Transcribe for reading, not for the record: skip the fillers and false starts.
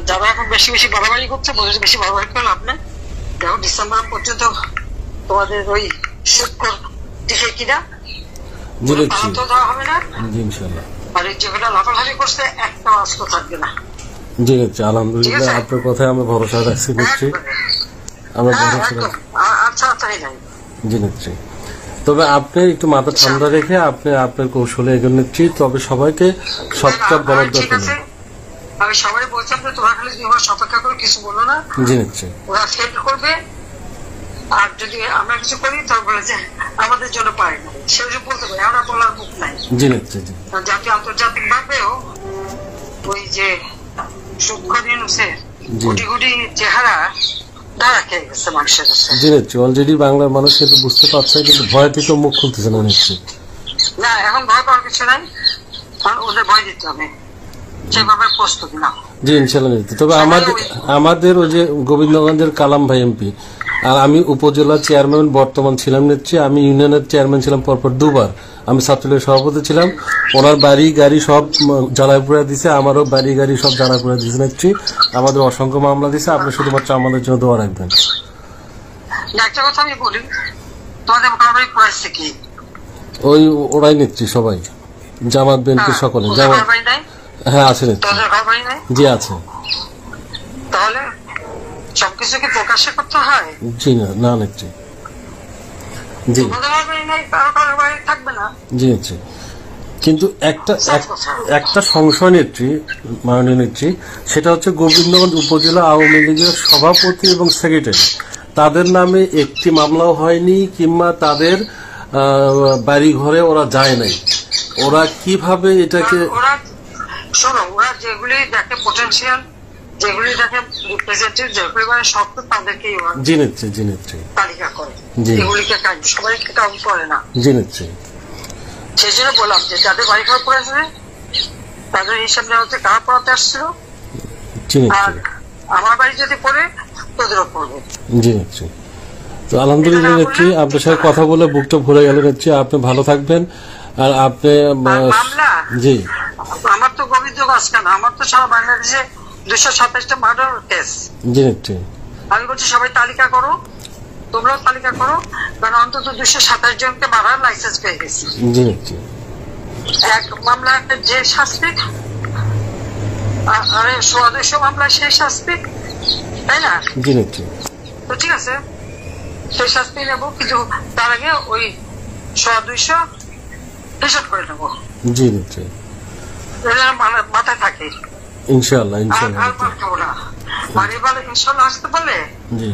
যারা এখন বেশি বেশি বাড়াবাড়ি করছে, বেশি বাড়াবাড়ি করে লাভ নেই। দেখো ডিসেম্বর পর্যন্ত তোমাদের ওই শুক্র টিকে কিনা দেওয়া হবে না, আর যেগুলো লাফালাফি করছে একটা অস্ত্র থাকবে না। জি নিচ্ছি, আলহামদুলিল্লাহ আপনার কথায় আমি ভরসা রাখছি, নিচ্ছি আচ্ছা আচ্ছা জি নিচ্ছি। তবে আপনি একটু মাথা ঠান্ডা রেখে আপনি আপনার কৌশলে এগিয়ে নিচ্ছি। তবে সবাইকে সবটা বলার দরকার নেই। আমি সবাই বলছিলাম যে তোমরা খালি অপেক্ষা করে কিছু বলো না, জি নিচ্ছি, ওরা ফেল করবে। আর যদি আমরা কিছু করি তবে বলে যে আমাদের জন্য পারে না, সেসব বলতে পারি, আমরা বলার মুখ নাই। জি নিচ্ছি, জাতীয় আন্তর্জাতিক ভাবেও ওই যে কোটি কোটি চেহারা জি নিচ্ছি। অলরেডি বাংলার মানুষ কিন্তু বুঝতে পারছে, কিন্তু ভয় থেকে মুখ খুলতেছে না। নিচ্ছি না, এখন ভয় পাওয়ার কিছু নাই, ওদের ভয় দিতে হবে, সেভাবে প্রস্তুতি না। জি ইনশাল্লাহ নিচ্ছি। তবে আমাদের ওই যে গোবিন্দগঞ্জের কালাম ভাই এমপি, আর আমি উপজেলা চেয়ারম্যান বর্তমান ছিলাম নিচ্ছি, আমি ইউনিয়নের চেয়ারম্যান ছিলাম পরপর 2 বার, আমি ছাত্রলীগের সভাপতি ছিলাম। ওনার বাড়ি গাড়ি সব জ্বালায় পুড়ে দিছে, আমারও বাড়ি গাড়ি সব জ্বালায় পুড়ে দিছে নিচ্ছি। আমাদের অসংখ্য মামলা দিছে, আপনি শুধুমাত্র আমাদের জন্য দোয়া রাখবেন। একটা কথা আমি বলি, তোমাদের মোকাবিলা করেছে কি ওই ওরাই নিচ্ছি, সবাই জামাত বিএনপি সকলে। জামাত হ্যাঁ আছে নিচ্ছি, জি আছে। তাহলে সবকিছু কি প্রকাশ করতে হয়? জি না নিচ্ছি, জি থাকবে না, জি নিচ্ছি। কিন্তু একটা সংশয় নিচ্ছি, মাননীয় নিচ্ছি, সেটা হচ্ছে গোবিন্দগঞ্জ উপজেলা আওয়ামী লীগের সভাপতি এবং সেক্রেটারি, তাদের নামে একটি মামলাও হয়নি, কিংবা তাদের বাড়ি ঘরে ওরা যায় নাই। ওরা কিভাবে এটাকে শোনো, ওরা যেগুলি দেখে পোটেনশিয়াল, যেগুলি দেখে রিপ্রেজেন্টেটিভ, যেগুলি মানে শক্ত, তাদেরকে জি নিচ্ছি তালিকা করে, এগুলিকে সবাইকে কাউন্ট করে না। জি নিচ্ছি, সেই জন্য বললাম যে যাদের বাড়ি ঘর পড়েছে তাদের হিসাব নেওয়া হচ্ছে কারা পড়াতে আসছিল, আর আমার বাড়ি যদি পড়ে তোদেরও পড়বে। জি নিচ্ছি। তো আলহামদুলিল্লাহ নিচ্ছি, আপনার সাথে কথা বলে বুকটা ভরে গেল নিচ্ছি। আপনি ভালো থাকবেন। আর আপনি জি, আমার তো গোবিন্দগঞ্জ কেন, আমার তো সারা বাংলাদেশে 227টা মার্ডার কেস। জি নিচ্ছি, আমি বলছি সবাই তালিকা করো, তোমরাও তালিকা করো, কারণ অন্তত 227 জনকে মারার লাইসেন্স পেয়ে গেছি। জি নিচ্ছি। এক মামলা যে শাস্তি, আরে 200 মামলা সেই শাস্তি, তাই না? জি নিচ্ছি। তো ঠিক আছে, সেই শাস্তি নেবো, কিন্তু তার আগে ওই 200 হিসাব করে নেবো। জি নিচ্ছি, মাথায় থাকে ইনশাআল্লাহ। আর ইনশাআল্লাহ আসতে পারলে। জি।